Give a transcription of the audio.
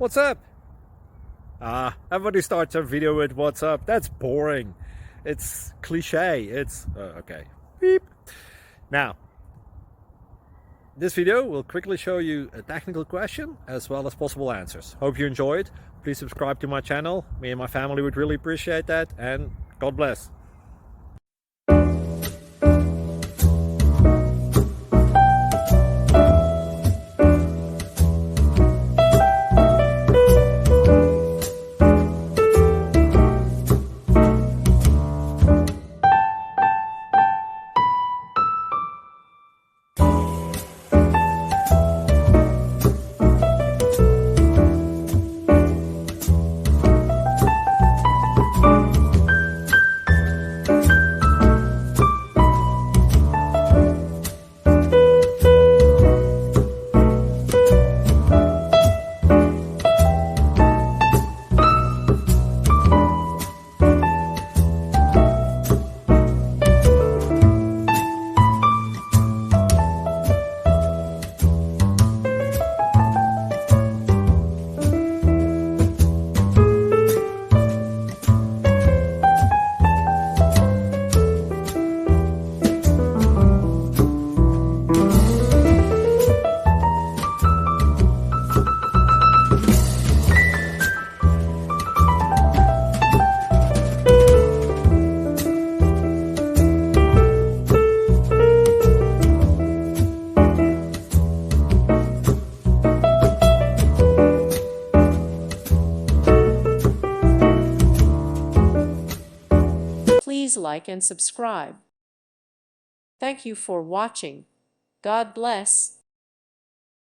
What's up? Everybody starts a video with what's up. That's boring. It's cliche. It's okay. Beep. Now, this video will quickly show you a technical question as well as possible answers. Hope you enjoyed. Please subscribe to my channel. Me and my family would really appreciate that, and God bless. Please like and subscribe. Thank you for watching. God bless.